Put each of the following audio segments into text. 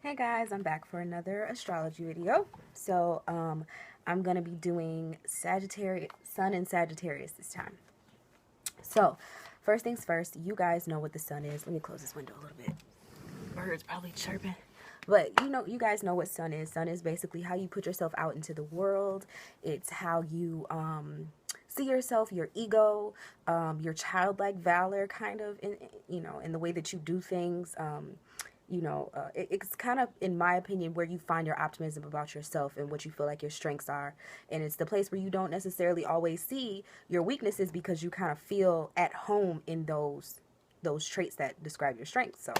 Hey guys, I'm back for another astrology video. I'm gonna be doing Sagittarius, Sun and Sagittarius this time. So, first things first, you guys know what the Sun is. Let me close this window a little bit. Birds probably chirping. But you guys know what Sun is. Sun is basically how you put yourself out into the world. It's how you see yourself, your ego, your childlike valor, kind of in the way that you do things. It's kind of, in my opinion, where you find your optimism about yourself and what you feel like your strengths are. And it's the place where you don't necessarily always see your weaknesses because you kind of feel at home in those traits that describe your strengths. So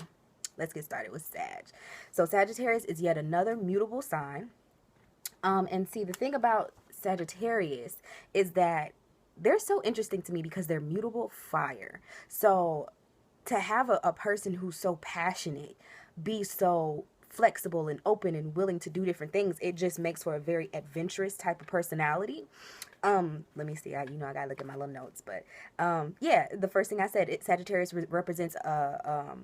let's get started with Sag. So Sagittarius is yet another mutable sign. And see, the thing about Sagittarius is that they're so interesting to me because they're mutable fire. So to have a person who's so passionate be so flexible and open and willing to do different things, it just makes for a very adventurous type of personality. Let me see. I gotta look at my little notes, but yeah, the first thing I said, Sagittarius represents a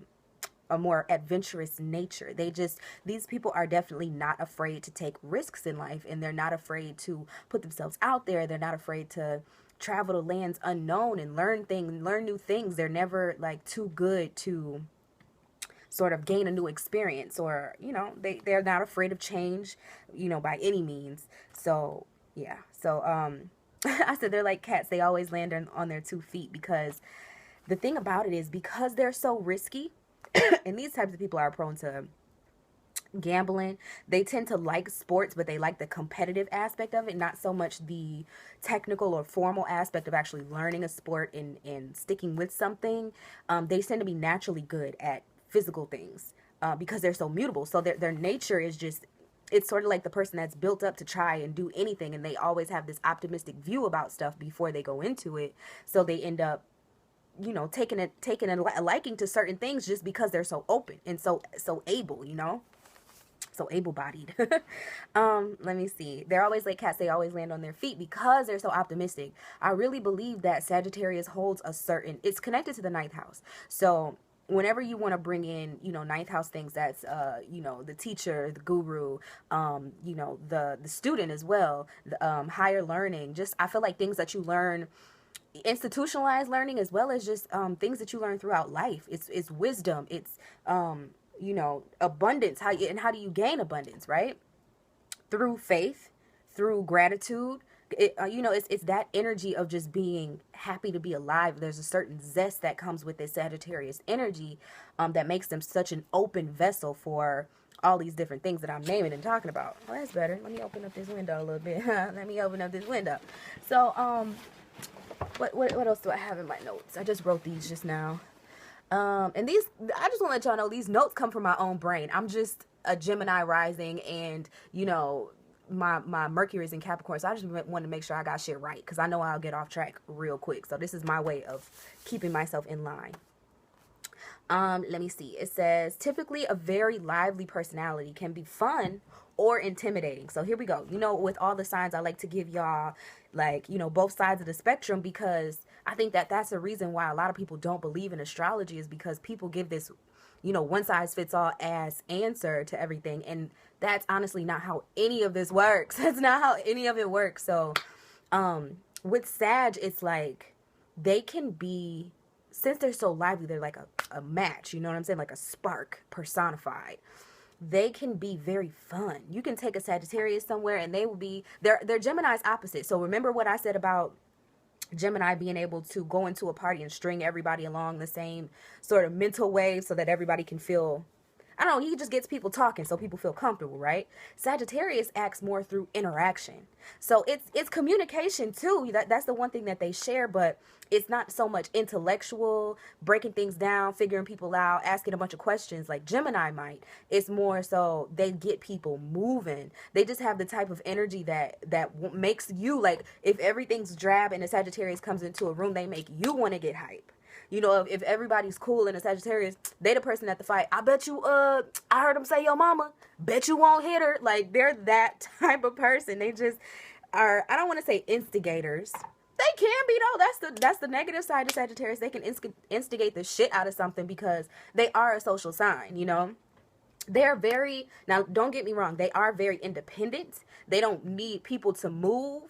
more adventurous nature. These people are definitely not afraid to take risks in life, and they're not afraid to put themselves out there. They're not afraid to travel to lands unknown and learn new things. They're never like too good to sort of gain a new experience, or they're not afraid of change, by any means. So yeah, I said they're like cats. They always land on their 2 feet, because the thing about it is, because they're so risky and these types of people are prone to gambling. They tend to like sports, but they like the competitive aspect of it, not so much the technical or formal aspect of actually learning a sport and sticking with something. They tend to be naturally good at physical things because they're so mutable. So their nature is just, it's sort of like the person that's built up to try and do anything, and they always have this optimistic view about stuff before they go into it. So they end up taking a liking to certain things just because they're so open and so able, so able-bodied. Let me see. They're always like cats. They always land on their feet because they're so optimistic. I really believe that Sagittarius holds it's connected to the ninth house. So whenever you want to bring in, ninth house things, that's, the teacher, the guru, the student as well, the higher learning. Just, I feel like things that you learn, institutionalized learning, as well as just things that you learn throughout life. It's wisdom. It's abundance. How do you gain abundance, right? Through faith, through gratitude. It's that energy of just being happy to be alive. There's a certain zest that comes with this Sagittarius energy that makes them such an open vessel for all these different things that I'm naming and talking about. Well, that's better. Let me open up this window a little bit. Let me open up this window. So, what else do I have in my notes? I just wrote these just now. And these, I just want to let y'all know, these notes come from my own brain. I'm just a Gemini rising, and my Mercury is in Capricorn, so I just want to make sure I got shit right, because I know I'll get off track real quick. So this is my way of keeping myself in line. Let me see. It says, typically a very lively personality can be fun or intimidating. So here we go. With all the signs, I like to give y'all, like, both sides of the spectrum, because I think that that's the reason why a lot of people don't believe in astrology, is because people give this, one size fits all ass answer to everything. And that's honestly not how any of this works. That's not how any of it works. So, with Sag, it's like they can be, since they're so lively, they're like a match, you know what I'm saying? Like a spark personified. They can be very fun. You can take a Sagittarius somewhere and they will be, they're Gemini's opposite. So remember what I said about Gemini being able to go into a party and string everybody along the same sort of mental wave so that everybody can feel, I don't know, he just gets people talking so people feel comfortable, right? Sagittarius acts more through interaction. So it's communication too. That's the one thing that they share, but it's not so much intellectual, breaking things down, figuring people out, asking a bunch of questions like Gemini might. It's more so they get people moving. They just have the type of energy that makes you, like, if everything's drab and a Sagittarius comes into a room, they make you want to get hype. If everybody's cool in a Sagittarius, they the person at the fight. I bet you, I heard him say your mama. Bet you won't hit her. Like, they're that type of person. They just are, I don't want to say instigators. They can be, though. That's the negative side of Sagittarius. They can instigate the shit out of something because they are a social sign, They're very, now don't get me wrong, they are very independent. They don't need people to move.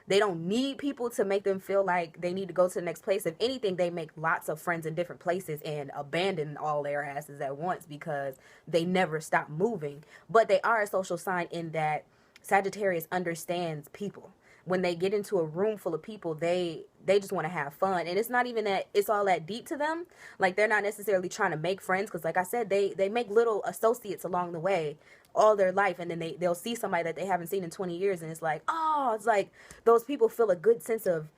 They don't need people to make them feel like they need to go to the next place. If anything, they make lots of friends in different places and abandon all their asses at once because they never stop moving. But they are a social sign in that Sagittarius understands people. When they get into a room full of people, they just want to have fun. And it's not even that it's all that deep to them. Like, they're not necessarily trying to make friends because, like I said, they make little associates along the way all their life, and then they'll see somebody that they haven't seen in 20 years, and it's like, oh, it's like those people feel a good sense of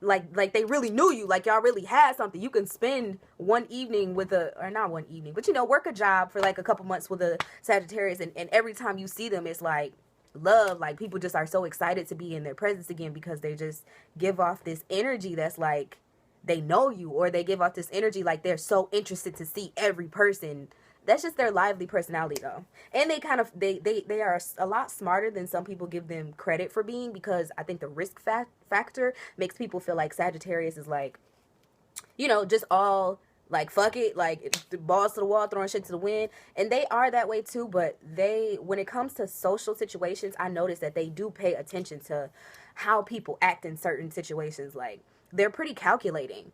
like they really knew you, like y'all really had something. You can spend one evening with or not one evening, but work a job for like a couple months with a Sagittarius, and every time you see them, it's like love. Like, people just are so excited to be in their presence again because they just give off this energy that's like they know you, or they give off this energy like they're so interested to see every person. That's just their lively personality, though. And they kind of, they are a lot smarter than some people give them credit for being, because I think the risk factor makes people feel like Sagittarius is like, just all like, fuck it, like the balls to the wall, throwing shit to the wind. And they are that way too, but when it comes to social situations, I notice that they do pay attention to how people act in certain situations. Like, they're pretty calculating.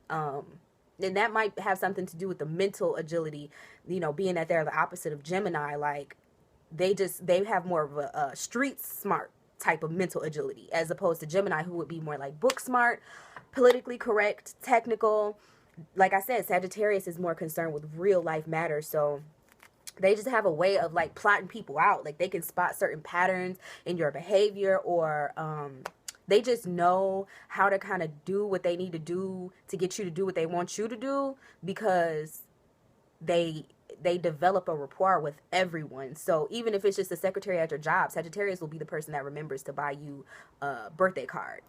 And that might have something to do with the mental agility, being that they're the opposite of Gemini. Like, they have more of a street smart type of mental agility, as opposed to Gemini, who would be more like book smart, politically correct, technical. Like I said, Sagittarius is more concerned with real life matters. So they just have a way of like plotting people out. Like, they can spot certain patterns in your behavior, or they just know how to kind of do what they need to do to get you to do what they want you to do, because they develop a rapport with everyone. So even if it's just a secretary at your job, Sagittarius will be the person that remembers to buy you a birthday card.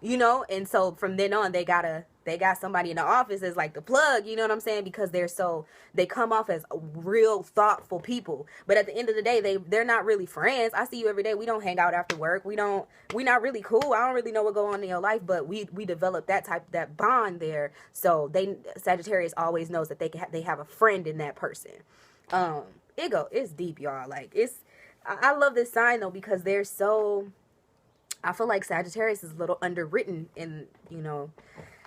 And so from then on, they got somebody in the office as like the plug, you know what I'm saying? Because they come off as real thoughtful people. But at the end of the day, they're not really friends. I see you every day. We don't hang out after work. We're not really cool. I don't really know what goes on in your life, but we develop that bond there. So Sagittarius always knows that they have a friend in that person. It's deep, y'all. Like, I love this sign though, because they're so, I feel like Sagittarius is a little underwritten, and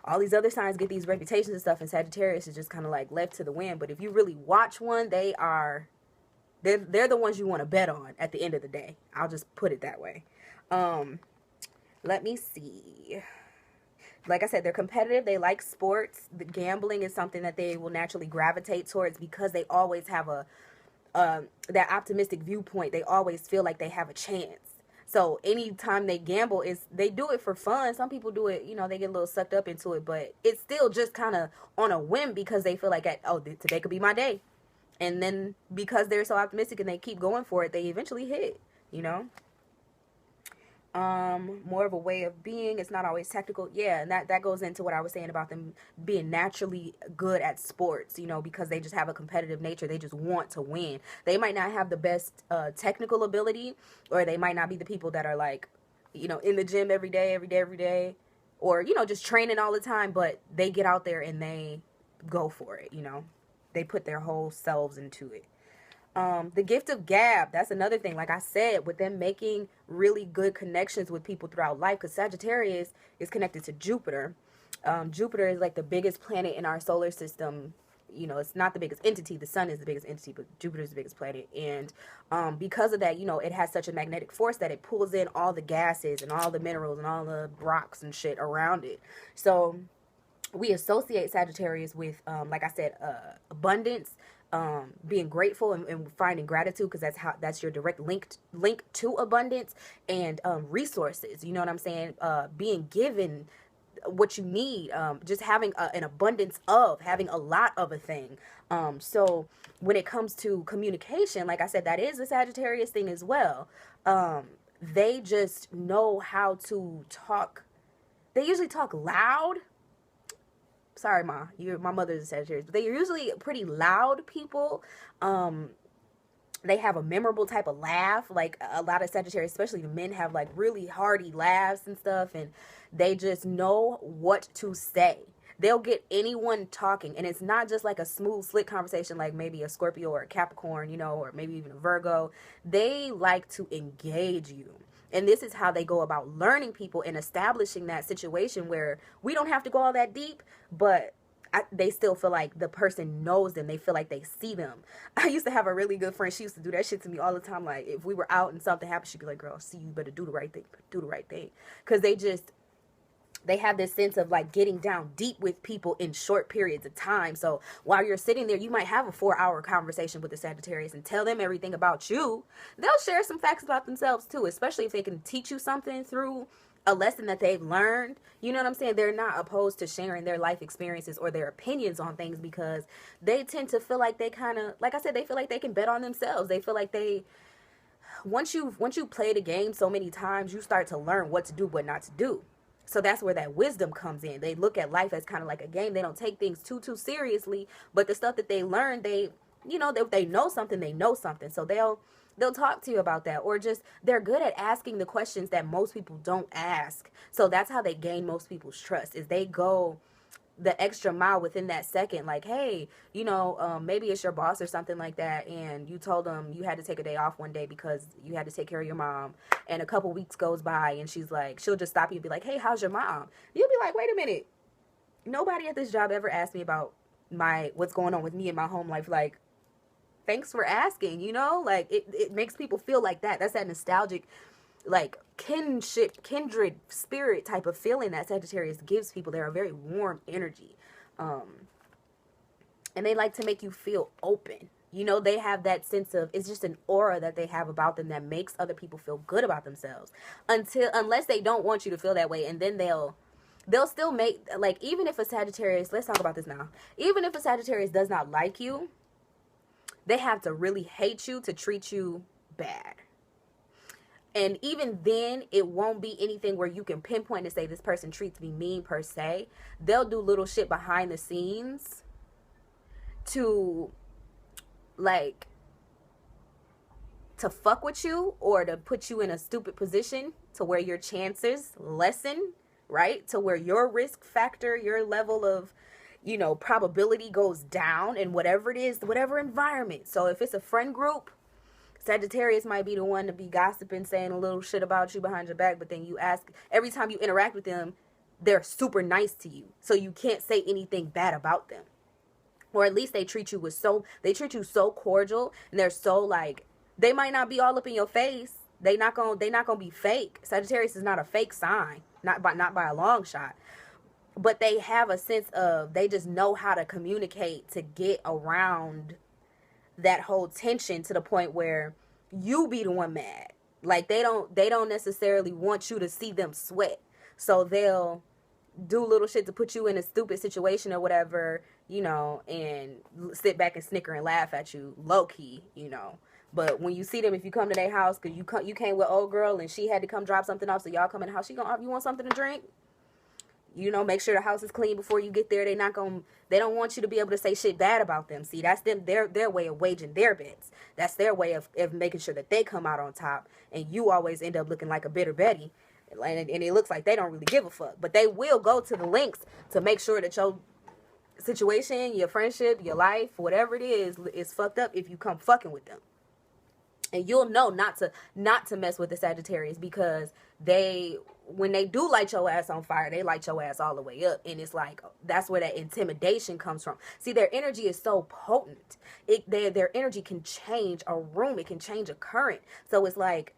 all these other signs get these reputations and stuff, and Sagittarius is just kind of like left to the wind. But if you really watch one, they're the ones you want to bet on at the end of the day. I'll just put it that way. Let me see. Like I said, they're competitive. They like sports. The gambling is something that they will naturally gravitate towards, because they always have that optimistic viewpoint. They always feel like they have a chance. So anytime they gamble, they do it for fun. Some people do it, they get a little sucked up into it, but it's still just kind of on a whim, because they feel like, today could be my day. And then because they're so optimistic and they keep going for it, they eventually hit, More of a way of being. It's not always technical. Yeah, and that goes into what I was saying about them being naturally good at sports, because they just have a competitive nature. They just want to win. They might not have the best technical ability, or they might not be the people that are like, in the gym every day, or, just training all the time, but they get out there and they go for it, They put their whole selves into it. The gift of gab, that's another thing. Like I said, with them making really good connections with people throughout life, because Sagittarius is connected to Jupiter. Jupiter is like the biggest planet in our solar system. It's not the biggest entity. The sun is the biggest entity, but Jupiter is the biggest planet. And because of that, it has such a magnetic force that it pulls in all the gases and all the minerals and all the rocks and shit around it. So we associate Sagittarius with, like I said, abundance, being grateful and finding gratitude, because that's your direct link to abundance, and resources. You know what I'm saying? Being given what you need, just having an abundance of, having a lot of a thing. So when it comes to communication, like I said, that is a Sagittarius thing as well. They just know how to talk. They usually talk loud. Sorry, Ma. My mother's a Sagittarius, but they're usually pretty loud people. They have a memorable type of laugh. Like, a lot of Sagittarius, especially the men, have like really hearty laughs and stuff, and they just know what to say. They'll get anyone talking, and it's not just like a smooth, slick conversation like maybe a Scorpio or a Capricorn, you know, or maybe even a Virgo. They like to engage you. And this is how they go about learning people and establishing that situation where we don't have to go all that deep, but they still feel like the person knows them. They feel like they see them. I used to have a really good friend. She used to do that shit to me all the time. Like, if we were out and something happened, she'd be like, girl, see, you better do the right thing. Do the right thing. Because they have this sense of like getting down deep with people in short periods of time. So while you're sitting there, you might have a 4-hour conversation with the Sagittarius and tell them everything about you. They'll share some facts about themselves too, especially if they can teach you something through a lesson that they've learned. You know what I'm saying? They're not opposed to sharing their life experiences or their opinions on things, because they tend to feel like they kind of, like I said, they feel like they can bet on themselves. They feel like once you play the game so many times, you start to learn what to do, what not to do. So that's where that wisdom comes in. They look at life as kind of like a game. They don't take things too seriously, but the stuff that they learn, they know something, they know something. So they'll talk to you about that, or just they're good at asking the questions that most people don't ask. So that's how they gain most people's trust, is they go the extra mile within that second. Like, hey, maybe it's your boss or something like that, and you told them you had to take a day off one day because you had to take care of your mom, and a couple weeks goes by and she'll just stop you and be like, hey, how's your mom? You'll be like, wait a minute, nobody at this job ever asked me about what's going on with me in my home life. Like, thanks for asking. Like, it makes people feel like that. That's that nostalgic, like, kindred spirit type of feeling that Sagittarius gives people. They're a very warm energy, and they like to make you feel open. They have that sense of, it's just an aura that they have about them that makes other people feel good about themselves, unless they don't want you to feel that way, and then they'll still make, like, even if a Sagittarius, let's talk about this now, even if a Sagittarius does not like you, they have to really hate you to treat you bad. And even then, it won't be anything where you can pinpoint and say, this person treats me mean per se. They'll do little shit behind the scenes to, like, to fuck with you, or to put you in a stupid position to where your chances lessen, right? To where your risk factor, your level of, probability goes down in whatever it is, whatever environment. So if it's a friend group, Sagittarius might be the one to be gossiping, saying a little shit about you behind your back, but then you ask, every time you interact with them, they're super nice to you. So you can't say anything bad about them. Or at least they treat you so cordial, and they're so, like, they might not be all up in your face. They not gonna be fake. Sagittarius is not a fake sign, not by a long shot. But they have a sense of, they just know how to communicate to get around that whole tension to the point where you be the one mad. Like, they don't necessarily want you to see them sweat. So they'll do little shit to put you in a stupid situation or whatever, and sit back and snicker and laugh at you low key, But when you see them, if you come to their house, because you came with old girl and she had to come drop something off, so y'all come in the house, you want something to drink? Make sure the house is clean before you get there. They don't want you to be able to say shit bad about them. See, that's their way of waging their bets. That's their way of making sure that they come out on top, and you always end up looking like a bitter Betty. And it looks like they don't really give a fuck. But they will go to the lengths to make sure that your situation, your friendship, your life, whatever it is fucked up if you come fucking with them. And you'll know not to mess with the Sagittarius, because when they do light your ass on fire, they light your ass all the way up. And it's like, that's where that intimidation comes from. See, their energy is so potent. Their energy can change a room. It can change a current. So it's like,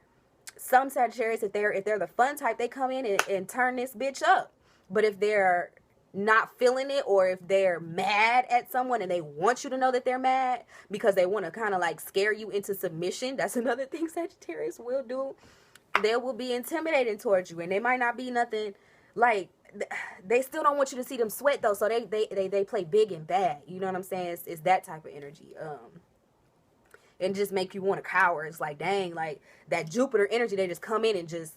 some Sagittarius, if they're the fun type, they come in and turn this bitch up. But if they're not feeling it, or if they're mad at someone and they want you to know that they're mad because they want to kind of like scare you into submission, that's another thing Sagittarius will do. They will be intimidating towards you, and they might not be nothing, like, they still don't want you to see them sweat though, so they play big and bad. You know what I'm saying? It's that type of energy. And just make you want to cower. It's like, dang, like, that Jupiter energy, they just come in and just,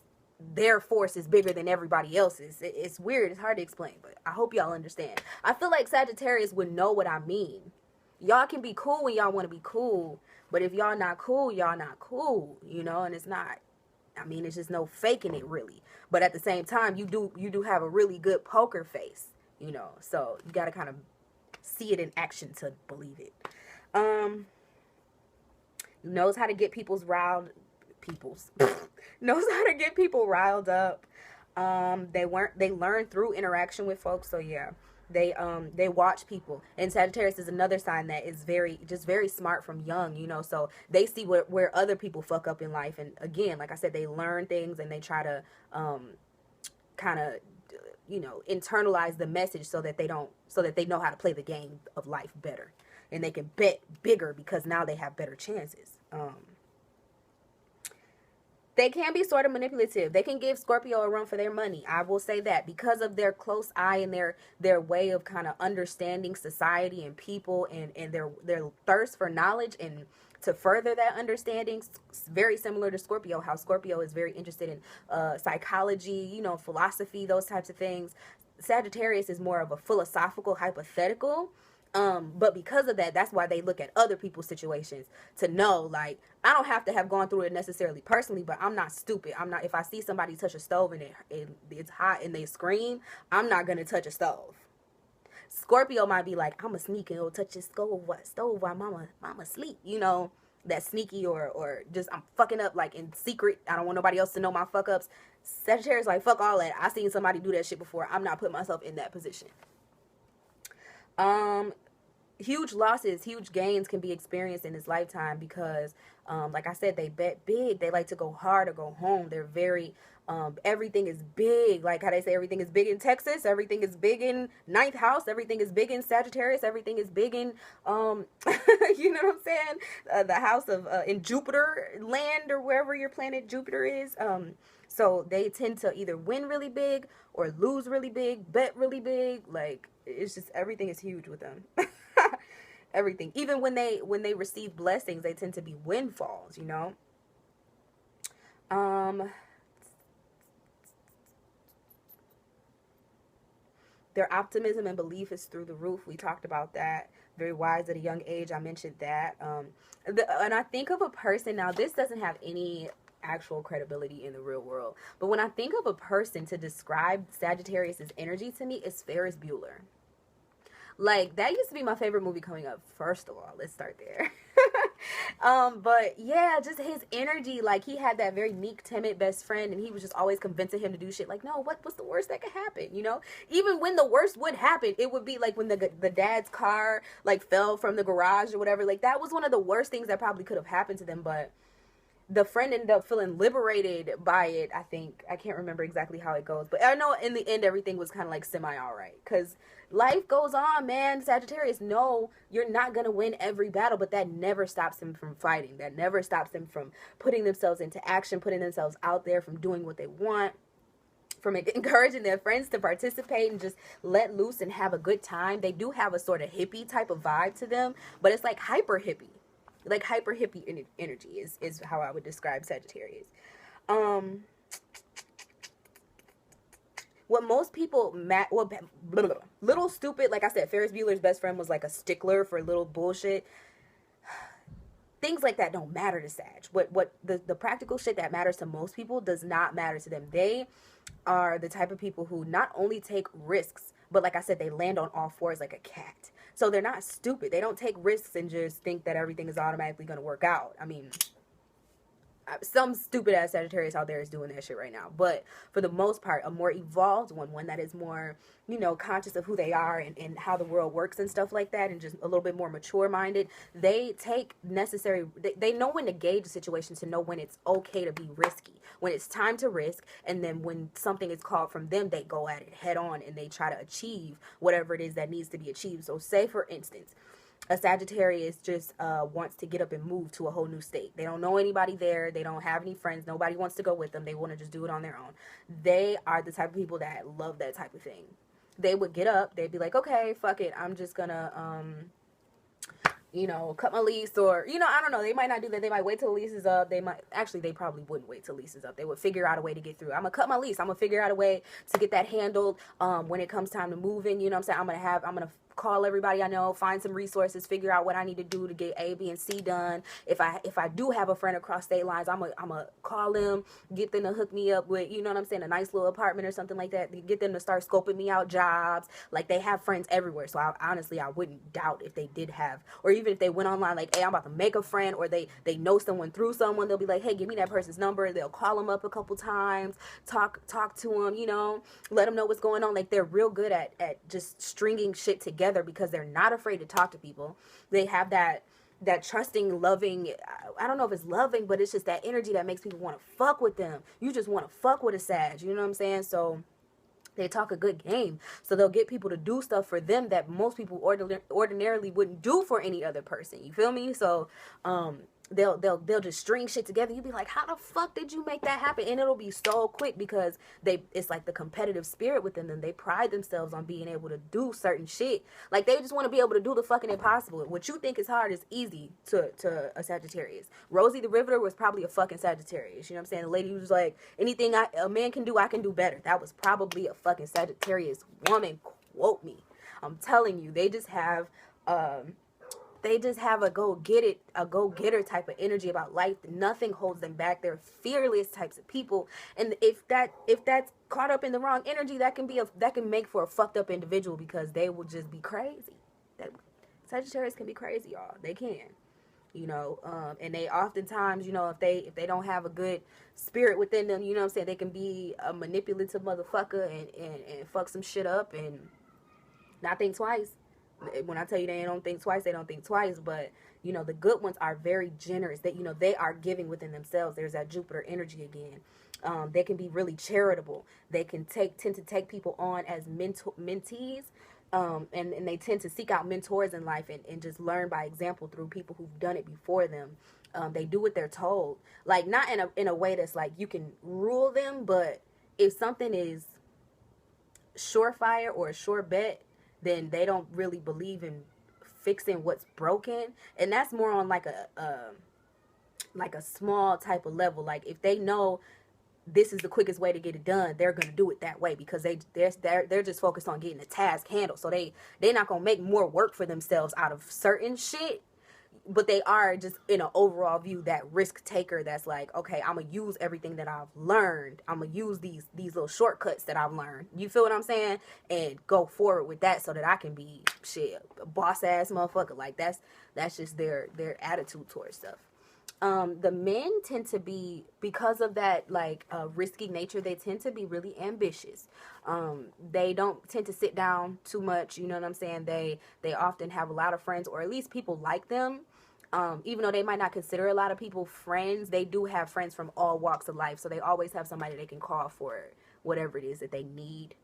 their force is bigger than everybody else's. It's weird. It's hard to explain, but I hope y'all understand. I feel like Sagittarius would know what I mean. Y'all can be cool when y'all want to be cool, but if y'all not cool, y'all not cool, and it's not, it's just no faking it, really. But at the same time, you do have a really good poker face. you know. So you got to kind of see it in action to believe it. Knows how to get knows how to get people riled up. They learn through interaction with folks. So yeah, they watch people. And Sagittarius is another sign that is very smart from young, you know. So they see where other people fuck up in life, and again, like I said, they learn things and they try to kind of, you know, internalize the message so that they know how to play the game of life better, and they can bet bigger because now they have better chances. They can be sort of manipulative. They can give Scorpio a run for their money. I will say that, because of their close eye and their way of kind of understanding society and people, and their thirst for knowledge and to further that understanding. Very similar to Scorpio, how Scorpio is very interested in psychology, you know, philosophy, those types of things. Sagittarius is more of a philosophical, hypothetical. But because of that, that's why they look at other people's situations to know, like, I don't have to have gone through it necessarily personally, but I'm not stupid. If I see somebody touch a stove and it's hot and they scream, I'm not going to touch a stove. Scorpio might be like, I'm a sneak and go touch this stove while mama sleep, you know, that sneaky, or just I'm fucking up like in secret. I don't want nobody else to know my fuck ups. Sagittarius like, fuck all that. I seen somebody do that shit before. I'm not putting myself in that position. Huge losses, huge gains can be experienced in this lifetime because, like I said, they bet big. They like to go hard or go home. They're very, everything is big. Like how they say everything is big in Texas. Everything is big in ninth house. Everything is big in Sagittarius. Everything is big in, you know what I'm saying? The house of, in Jupiter land, or wherever your planet Jupiter is. So they tend to either win really big or lose really big, bet really big. Like, it's just, everything is huge with them. Everything. Even when they receive blessings, they tend to be windfalls, you know. Their optimism and belief is through the roof. We talked about that. Very wise at a young age. I mentioned that. And I think of a person, now this doesn't have any actual credibility in the real world, but when I think of a person to describe Sagittarius's energy to me, it's Ferris Bueller. Like, that used to be my favorite movie coming up, first of all. Let's start there. But yeah, just his energy. Like, he had that very meek, timid best friend, and he was just always convincing him to do shit. Like, no, what's the worst that could happen, you know? Even when the worst would happen, it would be like when the dad's car, like, fell from the garage or whatever. Like, that was one of the worst things that probably could have happened to them, but the friend ended up feeling liberated by it, I think. I can't remember exactly how it goes, but I know in the end everything was kind of like semi-alright, because life goes on, man. Sagittarius, no, you're not going to win every battle, but that never stops them from fighting. That never stops them from putting themselves into action, putting themselves out there, from doing what they want, from encouraging their friends to participate and just let loose and have a good time. They do have a sort of hippie type of vibe to them, but it's like hyper hippie. Like hyper hippie energy is how I would describe Sagittarius. What most people little stupid, like I said, Ferris Bueller's best friend was like a stickler for little bullshit. Things like that don't matter to Sag. What the practical shit that matters to most people does not matter to them. They are the type of people who not only take risks, but like I said, they land on all fours like a cat. So they're not stupid. They don't take risks and just think that everything is automatically going to work out. I mean, some stupid ass Sagittarius out there is doing that shit right now. But for the most part, a more evolved one that is more, you know, conscious of who they are and how the world works and stuff like that, and just a little bit more mature minded, they take necessary, they know when to gauge the situation, to know when it's okay to be risky, when it's time to risk, and then when something is called from them, they go at it head on and they try to achieve whatever it is that needs to be achieved. So say, for instance, a Sagittarius just wants to get up and move to a whole new state. They don't know anybody there. They don't have any friends. Nobody wants to go with them. They want to just do it on their own. They are the type of people that love that type of thing. They would get up. They'd be like, okay, fuck it. I'm just going to, you know, cut my lease, or, you know, I don't know. They might not do that. They might wait till the lease is up. They probably wouldn't wait till the lease is up. They would figure out a way to get through. I'm going to cut my lease. I'm going to figure out a way to get that handled when it comes time to move in. You know what I'm saying? I'm going to call everybody I know, find some resources, figure out what I need to do to get A, B, and C done. If I do have a friend across state lines, I'm a call them, get them to hook me up with, you know what I'm saying, a nice little apartment or something like that, to get them to start scoping me out jobs. Like, they have friends everywhere. So honestly, I wouldn't doubt if they did have, or even if they went online like, hey, I'm about to make a friend, or they know someone through someone, they'll be like, hey, give me that person's number. They'll call them up a couple times, talk to them, you know, let them know what's going on. Like, they're real good at just stringing shit together because they're not afraid to talk to people. They have that trusting, loving, I don't know if it's loving, but it's just that energy that makes people want to fuck with them. You just want to fuck with a Sag, you know what I'm saying? So they talk a good game. So they'll get people to do stuff for them that most people ordinarily wouldn't do for any other person. You feel me? So they'll just string shit together. You'll be like, how the fuck did you make that happen? And it'll be so quick because it's like the competitive spirit within them. They pride themselves on being able to do certain shit. Like, they just want to be able to do the fucking impossible. What you think is hard is easy to a Sagittarius. Rosie the Riveter was probably a fucking Sagittarius. You know what I'm saying? The lady who was like, anything a man can do, I can do better. That was probably a fucking Sagittarius woman. Quote me. I'm telling you, they just have a go-getter type of energy about life. Nothing holds them back. They're fearless types of people. And if that's caught up in the wrong energy, that can make for a fucked up individual, because they will just be crazy. Sagittarius can be crazy, y'all. They can. You know, and they oftentimes, you know, if they don't have a good spirit within them, you know what I'm saying, they can be a manipulative motherfucker and fuck some shit up and not think twice. When I tell you they don't think twice, they don't think twice. But, you know, the good ones are very generous. That, you know, they are giving within themselves. There's that Jupiter energy again. They can be really charitable. They can tend to take people on as mentees. And they tend to seek out mentors in life and just learn by example through people who've done it before them. They do what they're told. Like, not in a way that's like you can rule them, but if something is surefire or a sure bet, then they don't really believe in fixing what's broken. And that's more on like a small type of level. Like, if they know this is the quickest way to get it done, they're gonna do it that way, because they're just focused on getting the task handled. So they're not gonna make more work for themselves out of certain shit. But they are just, in an overall view, that risk taker that's like, okay, I'm gonna use everything that I've learned. I'm gonna use these little shortcuts that I've learned. You feel what I'm saying? And go forward with that so that I can be a boss ass motherfucker. Like, that's just their attitude towards stuff. The men tend to be, because of that, like, risky nature, they tend to be really ambitious. They don't tend to sit down too much. You know what I'm saying? They often have a lot of friends, or at least people like them. Even though they might not consider a lot of people friends, they do have friends from all walks of life. So they always have somebody they can call for whatever it is that they need.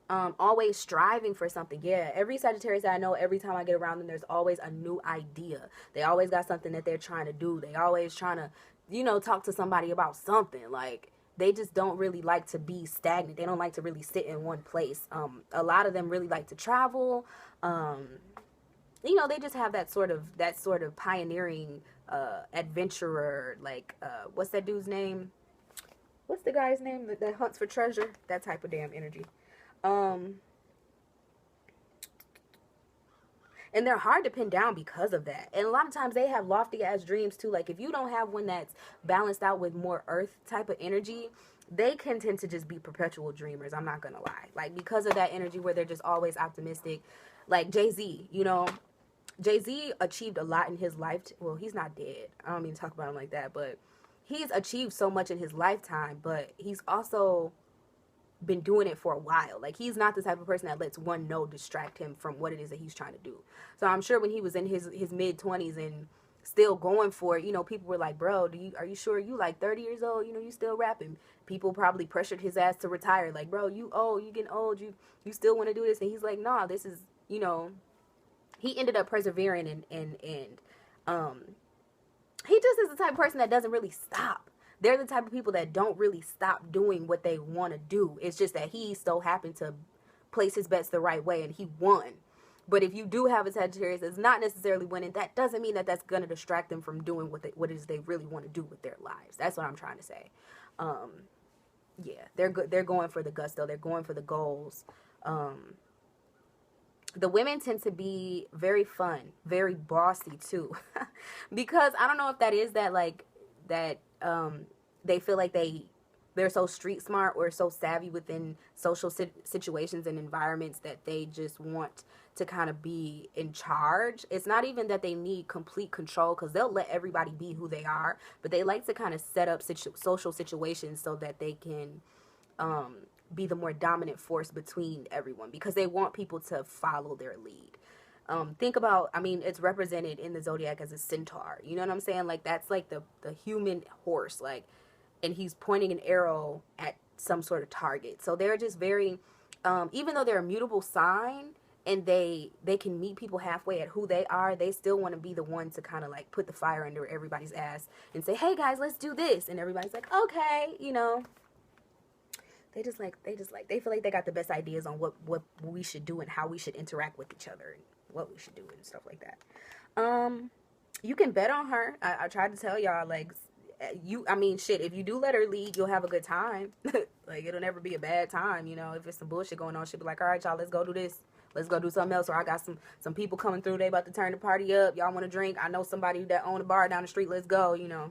Always striving for something. Yeah, every Sagittarius that I know, every time I get around them, there's always a new idea. They always got something that they're trying to do. They always trying to, you know, talk to somebody about something. Like, they just don't really like to be stagnant. They don't like to really sit in one place. A lot of them really like to travel. You know, they just have that sort of pioneering adventurer, like, what's that dude's name? What's the guy's name that hunts for treasure? That type of damn energy. And they're hard to pin down because of that. And a lot of times they have lofty ass dreams too. Like, if you don't have one that's balanced out with more earth type of energy, they can tend to just be perpetual dreamers. I'm not gonna lie. Like, because of that energy where they're just always optimistic. Like Jay-Z, you know, Jay-Z achieved a lot in his life. Well, he's not dead. I don't mean to talk about him like that, but he's achieved so much in his lifetime, but he's also been doing it for a while. Like, he's not the type of person that lets one no distract him from what it is that he's trying to do. So I'm sure when he was in his mid-20s and still going for it, you know, people were like, bro, are you sure you like 30 years old? You know, you still rapping. People probably pressured his ass to retire. Like, bro, you getting old. You still want to do this? And he's like, nah, this is, you know, he ended up persevering and he just is the type of person that doesn't really stop. They're the type of people that don't really stop doing what they want to do. It's just that he so happened to place his bets the right way and he won. But if you do have a Sagittarius that's not necessarily winning, that doesn't mean that that's going to distract them from doing what it is they really want to do with their lives. That's what I'm trying to say. Yeah, they're good. They're going for the gusto. They're going for the goals. the women tend to be very fun, very bossy too. Because I don't know if that is that like that they feel like they're so street smart or so savvy within social situations and environments that they just want to kind of be in charge. It's not even that they need complete control, because they'll let everybody be who they are, but they like to kind of set up social situations so that they can be the more dominant force between everyone, because they want people to follow their lead. Think about, I mean, it's represented in the zodiac as a centaur. You know what I'm saying? Like, that's like the human horse, like, and he's pointing an arrow at some sort of target. So they're just very, even though they're a mutable sign and they can meet people halfway at who they are, they still want to be the one to kind of like put the fire under everybody's ass and say, hey guys, let's do this. And everybody's like, okay, you know. They feel like they got the best ideas on what we should do and how we should interact with each other and what we should do and stuff like that. You can bet on her. I tried to tell y'all, like, I mean, shit, if you do let her lead, you'll have a good time. Like, it'll never be a bad time, you know. If it's some bullshit going on, she'll be like, all right, y'all, let's go do this. Let's go do something else. Or I got some people coming through. They about to turn the party up. Y'all want to drink? I know somebody that own a bar down the street. Let's go, you know.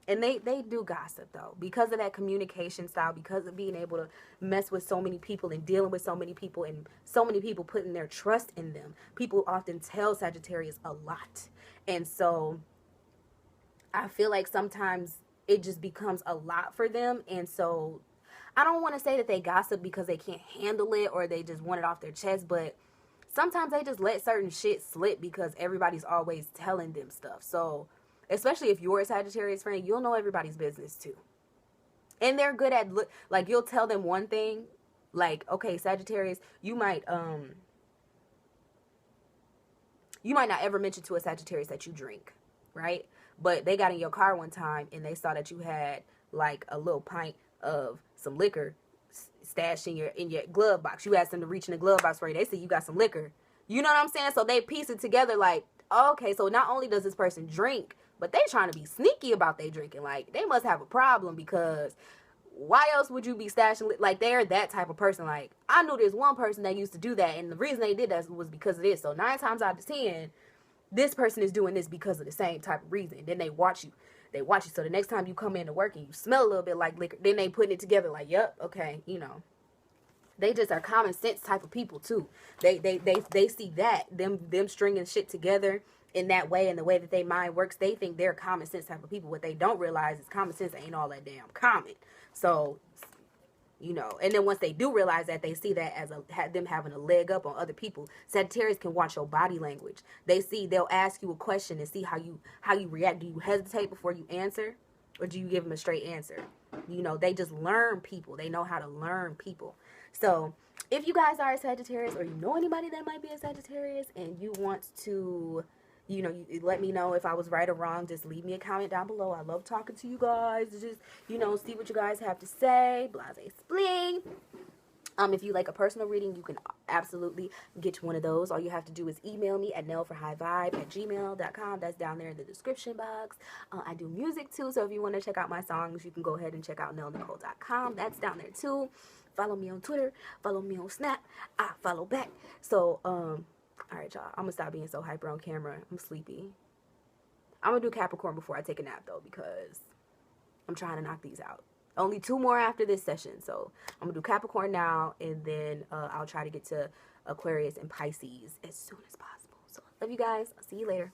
And they do gossip, though, because of that communication style, because of being able to mess with so many people and dealing with so many people and so many people putting their trust in them. People often tell Sagittarius a lot. And so I feel like sometimes it just becomes a lot for them. And so I don't want to say that they gossip because they can't handle it or they just want it off their chest, but sometimes they just let certain shit slip because everybody's always telling them stuff. So especially if you're a Sagittarius friend, you'll know everybody's business too. And they're good at, like, you'll tell them one thing, like, okay, Sagittarius, you might not ever mention to a Sagittarius that you drink, right? But they got in your car one time and they saw that you had like a little pint of some liquor stashed in your glove box. You asked them to reach in the glove box for you. They said you got some liquor. You know what I'm saying? So they piece it together like, okay, so not only does this person drink, but they trying to be sneaky about they drinking. Like, they must have a problem, because why else would you be stashing? Like, they're that type of person. Like, I knew there's one person that used to do that, and the reason they did that was because of this. So 9 times out of 10, this person is doing this because of the same type of reason. Then they watch you. So the next time you come into work and you smell a little bit like liquor, then they putting it together like, yep, okay, you know. They just are common sense type of people too. They see that them stringing shit together in that way, and the way that they mind works, they think they're common sense type of people. What they don't realize is common sense ain't all that damn common. So, you know, and then once they do realize that, they see that as them having a leg up on other people. Sagittarius can watch your body language. They'll ask you a question and see how you react. Do you hesitate before you answer, or do you give them a straight answer? You know, they just learn people. They know how to learn people. So if you guys are a Sagittarius, or you know anybody that might be a Sagittarius, and you want to, you know, you let me know if I was right or wrong, just leave me a comment down below. I love talking to you guys. Just, you know, see what you guys have to say. Blase spleen. If you like a personal reading, you can absolutely get one of those. All you have to do is email me at nelleforhighvibe@gmail.com. That's down there in the description box. I do music too, so if you want to check out my songs, you can go ahead and check out nellenicole.com. That's down there too. Follow me on Twitter. Follow me on Snap. I follow back. So, all right, y'all. I'm going to stop being so hyper on camera. I'm sleepy. I'm going to do Capricorn before I take a nap, though, because I'm trying to knock these out. Only 2 more after this session. So I'm going to do Capricorn now, and then I'll try to get to Aquarius and Pisces as soon as possible. So love you guys. I'll see you later.